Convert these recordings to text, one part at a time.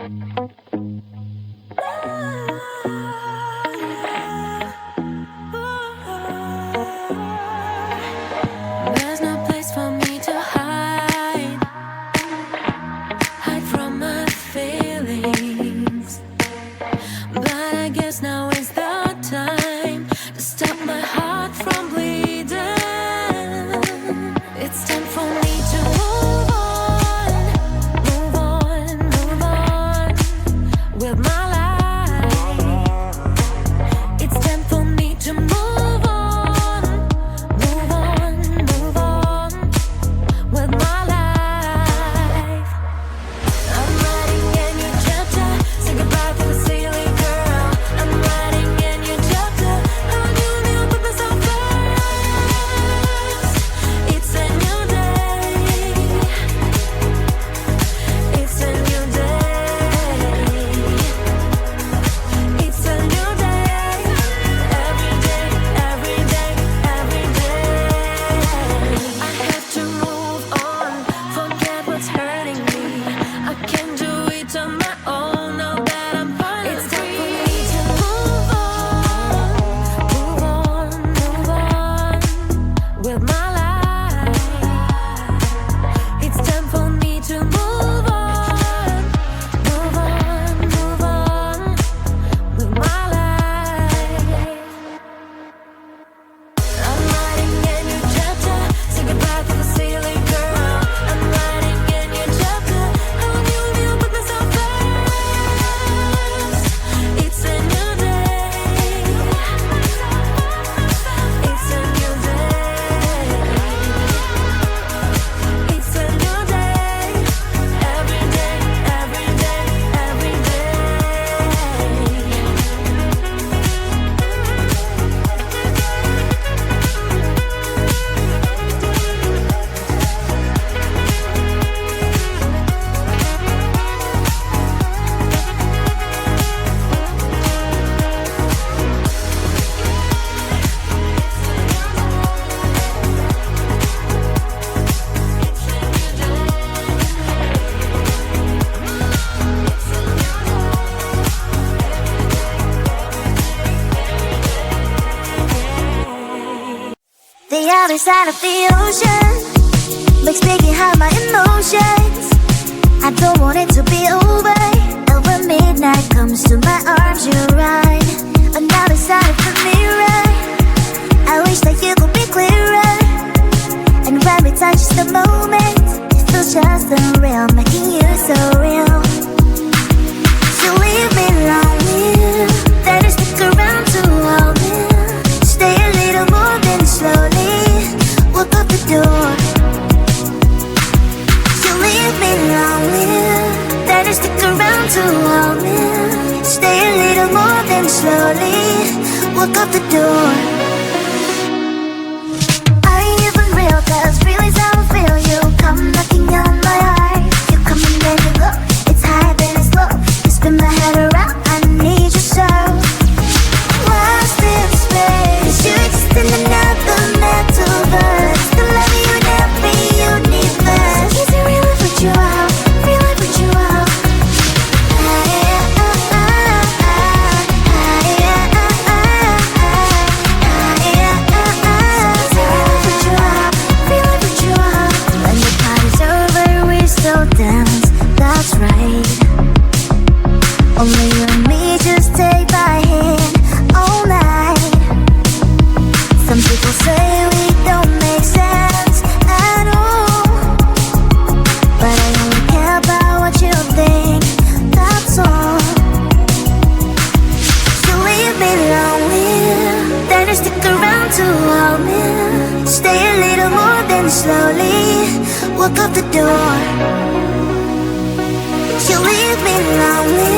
There's no place for me to hide from my feelings. But I guess now is the time to stop my heart from bleeding. It's time for me to move on, move on, move on with my life. It's time for me to move on, move on, move on with my life. I'm writing a new chapter, say goodbye to the silly girl. I'm writing a new chapter, how you knew put myself first. It's a new day, it's a new day, it's a new day, every day, every day, every day. I have to move on, forget what's hurting me. I can do it on my own now that I'm finally free. It's time for me to move on, move on, move on with my life. It's time for me to move on, move on, move on with my life. I'm writing a new chapter, say goodbye to the silly girl. I'm writing a new chapter, how you knew put myself first. It's a new day, it's a new day, it's a new day, every day, every day, every day. The other side of the ocean makes me hide my emotions. I don't want it to be over. And when midnight comes to my arms, you're right. Another side of the mirror, I wish that you could be clearer. And when we touch the moment, it feels just unreal, making you so real. So leave me lonely, then you stick around to hold me. Stay a little more, then slowly walk out the door. You leave me lonely, then you stick around to hold me. Stay a little more, then slowly walk out the door. Are you even real? 'Cause feelings how I feel. You come knocking on my heart. You come and then you go. It's high, then it's low. You spin my head around. I need you so. What's this space? 'Cause you're just in another metaverse. The love you never universe. So easy, really put you out, really put you out. When the party's over, we still dance. That's right. Only you and me, just take my hand all night. Some people say we don't make sense at all, but I only care about what you think, that's all. So leave me lonely, then you stick around to hold me. Stay a little more, then slowly walk out the door. You leave me lonely,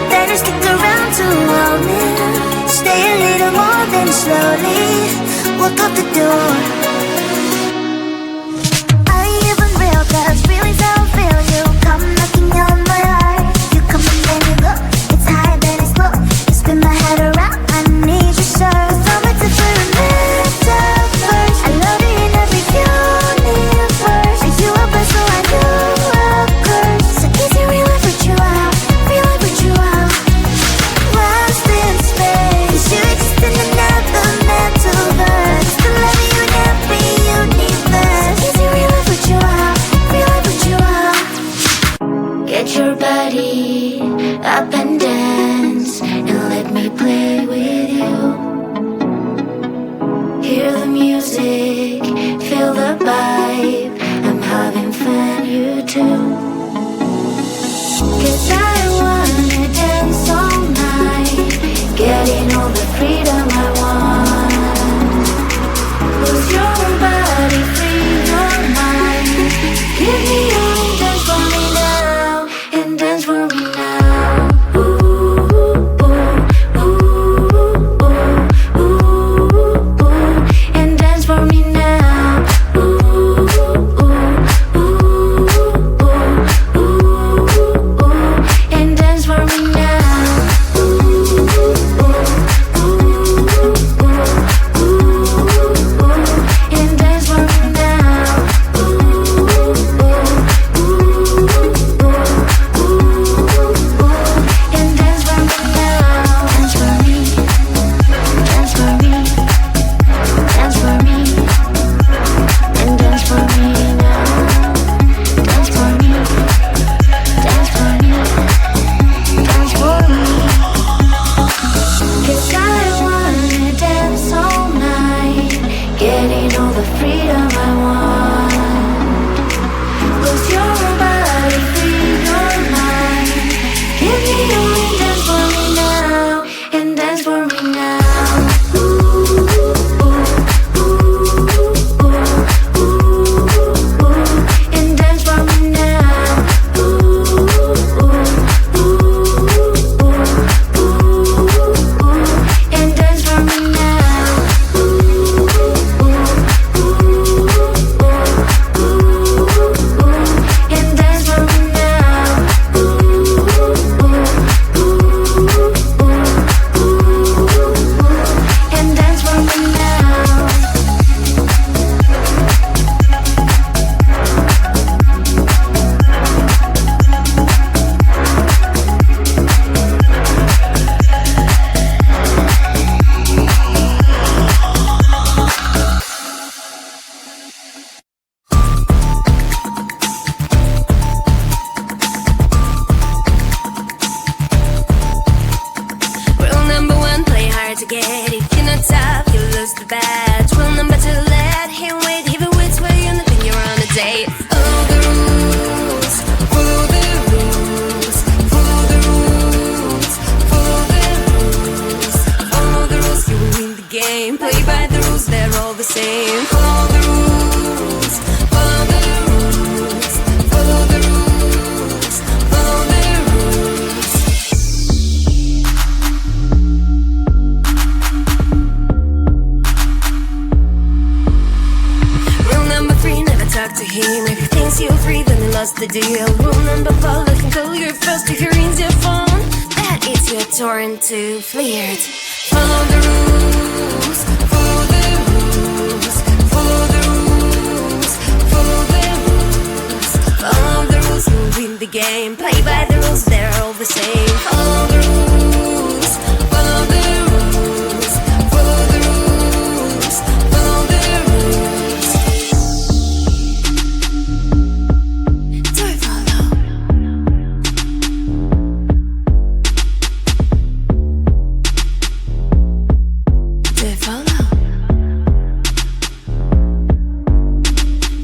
then you stick around to hold me. Stay a little more, then slowly walk out the door. Are you even real? 'Cause feelings how I feel. You come knocking on my heart. You come and then you go. It's high, then it's low. You spin my head around. I need you so. So much to metaverse. I love you in every universe. Are you up so I know, of course. So easy, really put you out, body up and dance and let me play with you. Hear the music, feel the vibe. I'm having fun, you too. 'Cause I wanna dance all night, getting all the freedom I want. Lose your body, free your mind. Give me all, dance for me now, and dance for me now. Ooh, ooh, ooh, ooh, ooh, ooh, and dance for me now. Ooh, ooh, ooh, ooh, ooh, ooh, and dance for me now. Ooh, ooh, ooh, ooh, ooh, and dance for me now. Ooh, ooh, ooh, and dance for me now. Dance for me, dance for me, dance for me, and dance for me now. Dance for me, dance for me, dance for me. 'Cause I wanna dance all night, getting all the freedom I want. Lose your body, free your mind. Give me all, dance for me now, and dance for me now. Ooh, ooh, ooh, ooh, ooh, and dance for me now. Ooh, ooh, ooh, ooh, and dance for me now. Ooh, ooh, ooh, and dance for me now. Ooh, ooh, ooh, and dance for me now. Rule number one, play hard to get. If you're not tough, you lose the badge. Rule number two, let him wait. Even which way you think you're on a date. Follow the rules, follow the rules, follow the rules, follow the rules, follow the rules. You will win the game. Play by the rules, they're all the same. Follow the rules, follow the rules, follow the rules, follow the rules. Rule number three, never talk to him. If he thinks you're free, then he lost the deal. Rule number four, let him call you first. If he rings your phone, that is your turn to flirt. Follow the rules, follow the rules, follow the rules, follow the rules, follow the rules. You win the game. Play by the rules, they're all the same. Follow the rules, follow the rules, follow the rules, follow the rules. Do it, follow. Do it, follow.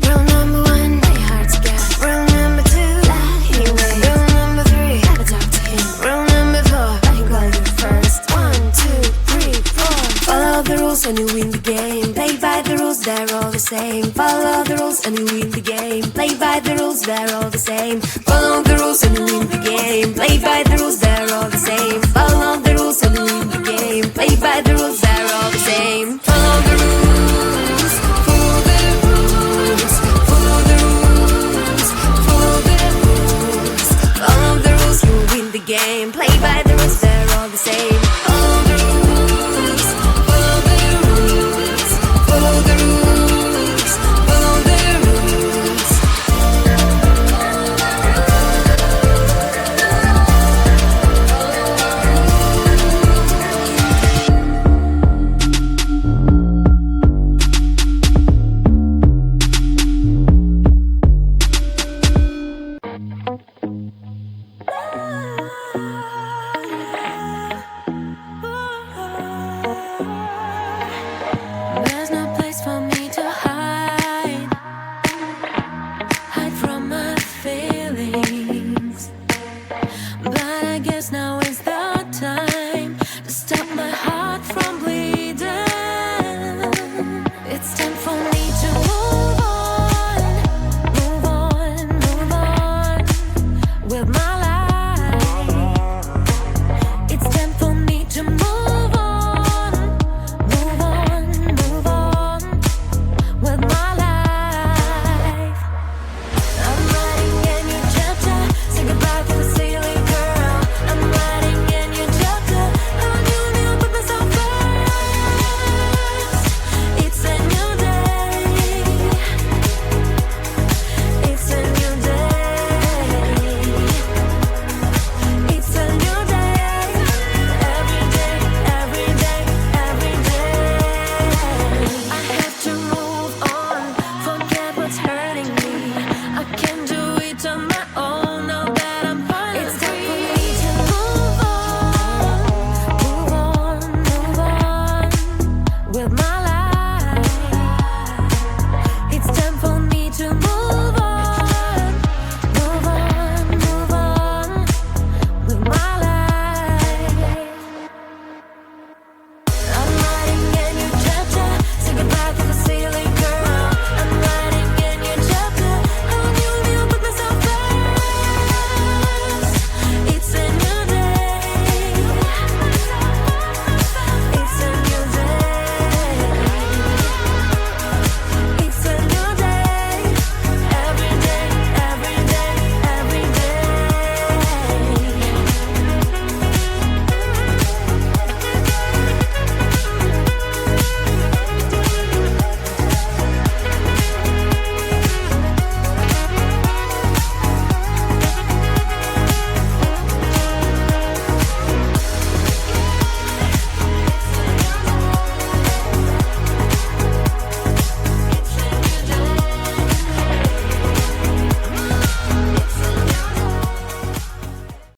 Rule number one, play hard to get. Rule number two, let him wait. Rule number three, never talk to him. Rule number four, let him call you first. 1, 2, 3, 4. Follow the rules and you win the game. Play by the rules, they're all the same. Follow the rules and you win the game. Play by the rules, they're all the same. Follow the rules and you win the game. Play by the rules, they're all the same. Follow the rules and you win the game. Play by the rules, they're all the same. Follow the rules, follow the rules, follow the rules, follow the rules, follow the rules. You win the game. Play by the rules, they're all the same. Follow the rules, follow the rules, follow the rules, follow the rules. guess now